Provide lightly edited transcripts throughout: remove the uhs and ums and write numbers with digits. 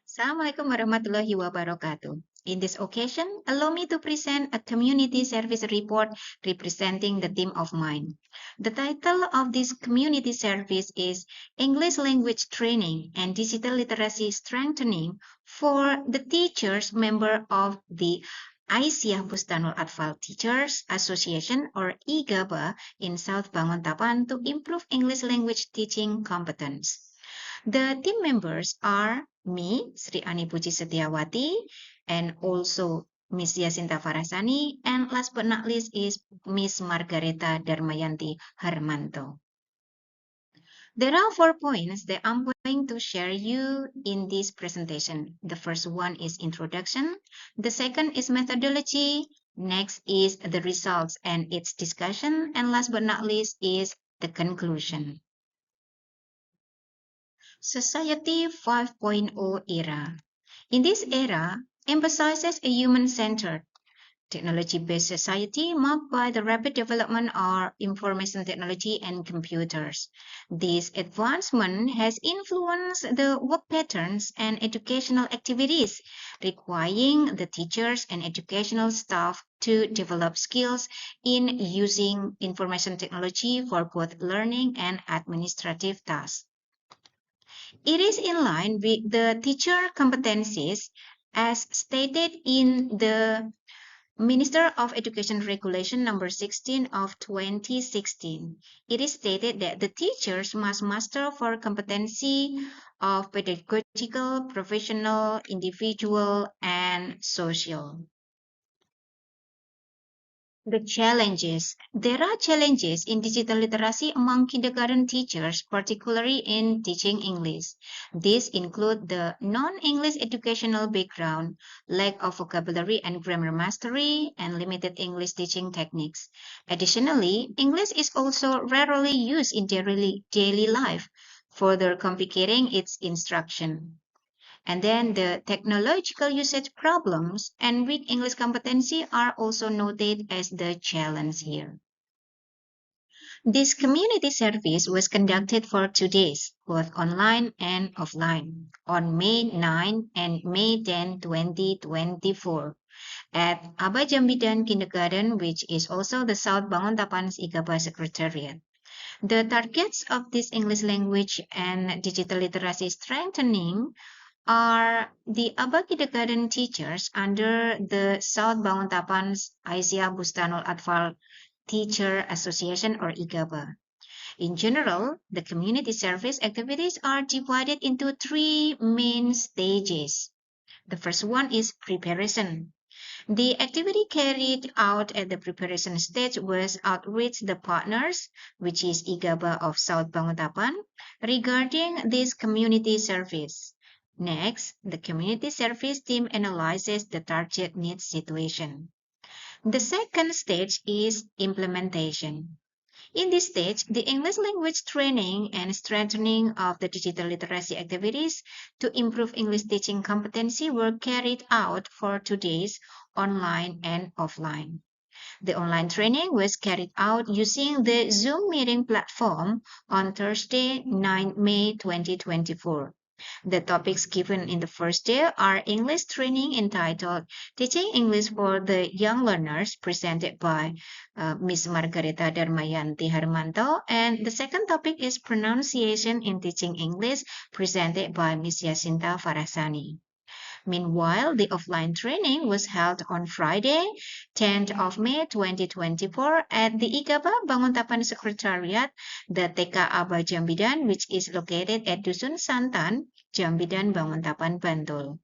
Assalamualaikum warahmatullahi wabarakatuh. In this occasion, allow me to present a community service report representing the team of mine. The title of this community service is English Language Training and Digital Literacy Strengthening for the teachers member of the Aisyiyah Busthanul Athfal Teachers Association or IGABA in South Banguntapan to improve English language teaching competence. The team members are me, Sri Ani Puji Setiawati, and also Miss Yasinta Farasani, and last but not least is Miss Margareta Darmayanti Harmanto. There are 4 points that I'm going to share you in this presentation. The first one is introduction. The second is methodology. Next is the results and its discussion. And last but not least is the conclusion. Society 5.0 era. In this era, emphasizes a human-centered, technology-based society marked by the rapid development of information technology and computers. This advancement has influenced the work patterns and educational activities, requiring the teachers and educational staff to develop skills in using information technology for both learning and administrative tasks. It is in line with the teacher competencies as stated in the Minister of Education Regulation number 16 of 2016. It is stated that the teachers must master for competency of pedagogical, professional, individual, and social. The challenges. There are challenges in digital literacy among kindergarten teachers, particularly in teaching English. These include the non-English educational background, lack of vocabulary and grammar mastery, and limited English teaching techniques. Additionally, English is also rarely used in daily life, further complicating its instruction. And then the technological usage problems and weak English competency are also noted as the challenge here. This community service was conducted for 2 days, both online and offline, on May 9 and May 10, 2024, at Aba Jambidan Kindergarten, which is also the South Banguntapan's IGABA Secretariat. The targets of this English language and digital literacy strengthening are the Aba kindergarten teachers under the South Banguntapan's Aisyiyah Busthanul Athfal Teacher Association or IGABA. In general, the community service activities are divided into 3 main stages. The first one is preparation. The activity carried out at the preparation stage was outreach the partners, which is IGABA of South Banguntapan, regarding this community service. Next, the community service team analyzes the target needs situation. The second stage is implementation. In this stage, the English language training and strengthening of the digital literacy activities to improve English teaching competency were carried out for 2 days, online and offline. The online training was carried out using the Zoom meeting platform on Thursday, 9 May 2024. The topics given in the first day are English training entitled Teaching English for the Young Learners, presented by Ms. Margareta Darmayanti Harmanto, and the second topic is Pronunciation in Teaching English, presented by Ms. Yasinta Farasani. Meanwhile, the offline training was held on Friday, 10th of May 2024 at the IGABA Banguntapan Secretariat, the TK Aba Jambidan, which is located at Dusun Santan, Jambidan, Banguntapan, Bantul.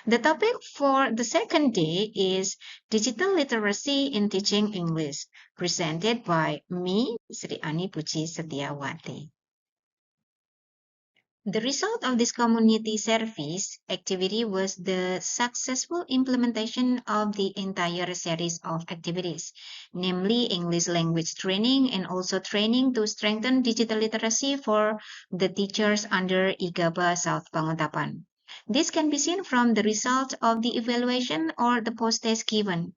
The topic for the second day is Digital Literacy in Teaching English, presented by me, Sri Ani Puji Setiawati. The result of this community service activity was the successful implementation of the entire series of activities, namely English language training and also training to strengthen digital literacy for the teachers under IGABA South Banguntapan. This can be seen from the result of the evaluation or the post-test given.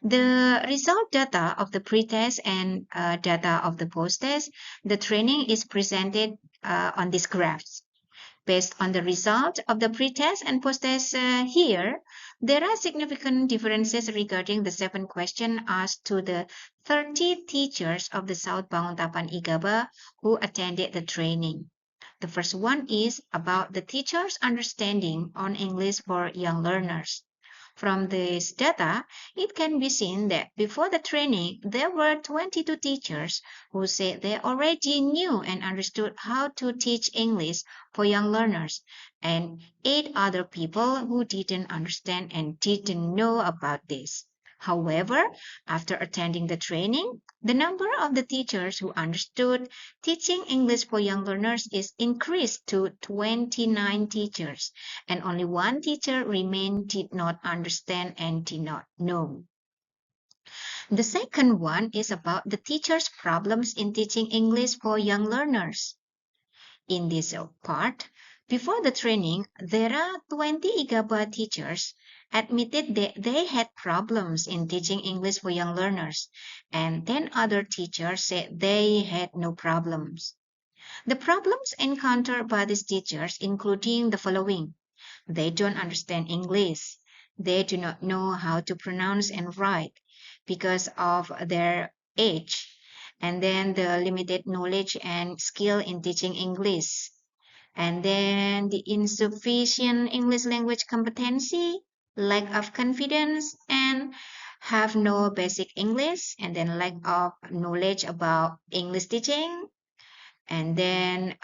The result data of the pre-test and data of the post-test, the training is presented on these graphs. Based on the result of the pre-test and post-test here, there are significant differences regarding the 7 questions asked to the 30 teachers of the South Banguntapan IGABA who attended the training. The first one is about the teacher's understanding on English for young learners. From this data, it can be seen that before the training, there were 22 teachers who said they already knew and understood how to teach English for young learners, and 8 other people who didn't understand and didn't know about this. However, after attending the training, the number of the teachers who understood teaching English for young learners is increased to 29 teachers, and only 1 teacher remained did not understand and did not know. The second one is about the teachers' problems in teaching English for young learners. In this part, before the training, there are 20 IGABA teachers admitted that they had problems in teaching English for young learners, and 10 other teachers said they had no problems. The problems encountered by these teachers including the following. They don't understand English. They do not know how to pronounce and write because of their age, and then the limited knowledge and skill in teaching English, and then the insufficient English language competency, lack of confidence, and have no basic English, and then lack of knowledge about English teaching, and then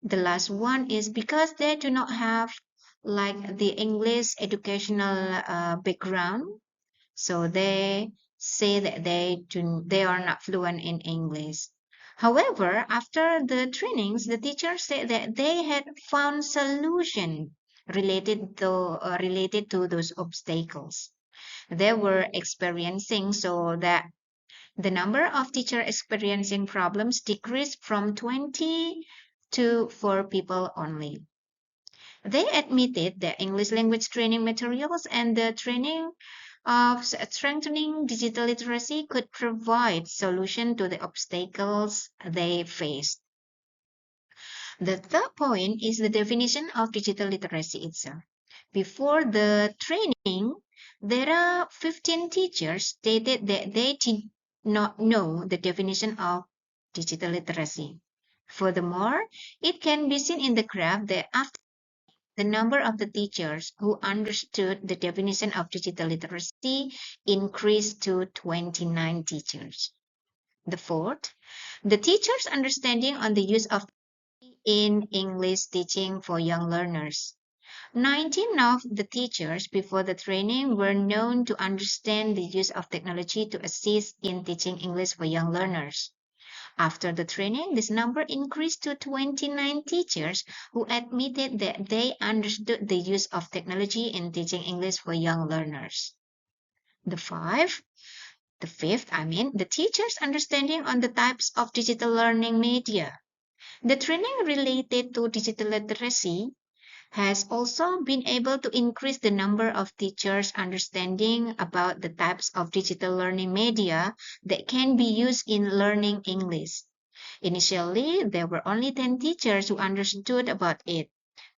the last one is because they do not have like the English educational background, so they say that they are not fluent in English. However, after the trainings, the teachers said that they had found solution related to those obstacles they were experiencing, so that the number of teachers experiencing problems decreased from 20 to 4 people only. They admitted that English language training materials and the training of strengthening digital literacy could provide solution to the obstacles they faced. The third point is the definition of digital literacy itself. Before the training, there are 15 teachers stated that they did not know the definition of digital literacy. Furthermore, it can be seen in the graph that after the number of the teachers who understood the definition of digital literacy increased to 29 teachers. The fourth, the teachers' understanding on the use of in English teaching for young learners. 19 of the teachers before the training were known to understand the use of technology to assist in teaching English for young learners. After the training, this number increased to 29 teachers who admitted that they understood the use of technology in teaching English for young learners. The fifth, the teachers' understanding on the types of digital learning media. The training related to digital literacy has also been able to increase the number of teachers' understanding about the types of digital learning media that can be used in learning English. Initially, there were only 10 teachers who understood about it,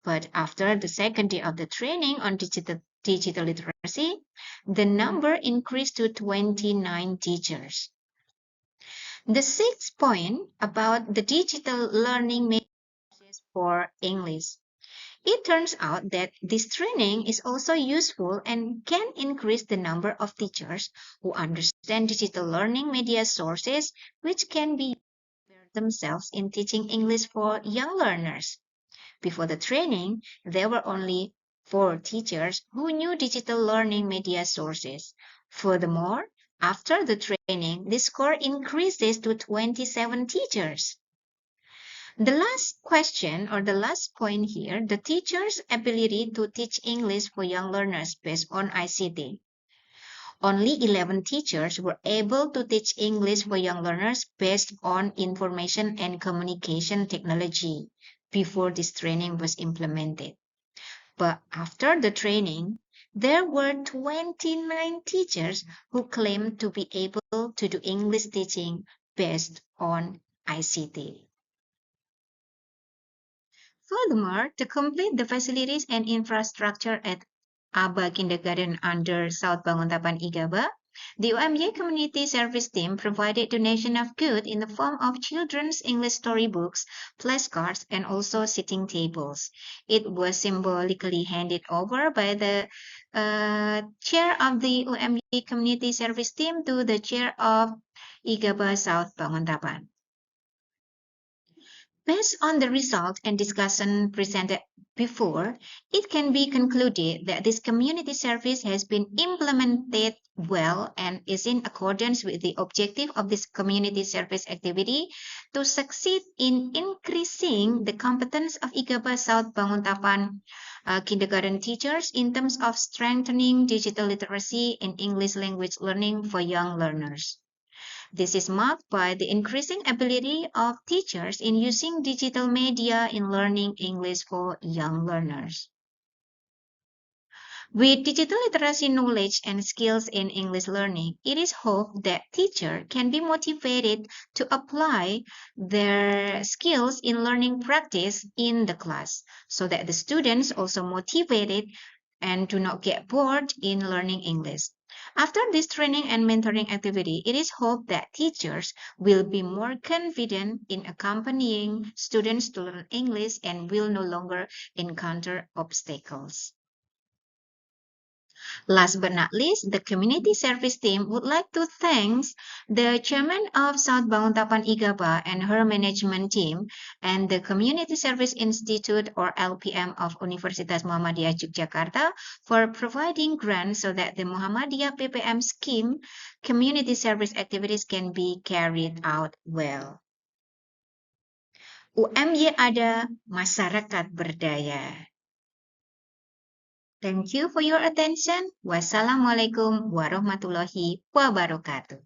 but after the second day of the training on digital literacy, the number increased to 29 teachers. The sixth point about the digital learning methods for English. It turns out that this training is also useful and can increase the number of teachers who understand digital learning media sources, which can be used themselves in teaching English for young learners. Before the training, there were only 4 teachers who knew digital learning media sources. Furthermore, after the training, the score increases to 27 teachers. The last question or the last point here, the teacher's ability to teach English for young learners based on ICT. Only 11 teachers were able to teach English for young learners based on information and communication technology before this training was implemented. But after the training, there were 29 teachers who claimed to be able to do English teaching based on ICT. Furthermore, to complete the facilities and infrastructure at ABA Kindergarten under South Banguntapan IGABA, the UMY Community Service Team provided donation of goods in the form of children's English storybooks, flashcards, and also sitting tables. It was symbolically handed over by the chair of the UMY Community Service Team to the chair of IGABA South Banguntapan. Based on the result and discussion presented before, it can be concluded that this community service has been implemented well and is in accordance with the objective of this community service activity to succeed in increasing the competence of IGABA South Banguntapan kindergarten teachers in terms of strengthening digital literacy and English language learning for young learners. This is marked by the increasing ability of teachers in using digital media in learning English for young learners. With digital literacy knowledge and skills in English learning, it is hoped that teachers can be motivated to apply their skills in learning practice in the class, so that the students also motivated and do not get bored in learning English. After this training and mentoring activity, it is hoped that teachers will be more confident in accompanying students to learn English and will no longer encounter obstacles. Last but not least, the community service team would like to thank the chairman of South Banguntapan IGABA and her management team and the Community Service Institute or LPM of Universitas Muhammadiyah Yogyakarta for providing grants so that the Muhammadiyah PPM scheme community service activities can be carried out well. UMY ada, masyarakat berdaya. Thank you for your attention. Wassalamualaikum warahmatullahi wabarakatuh.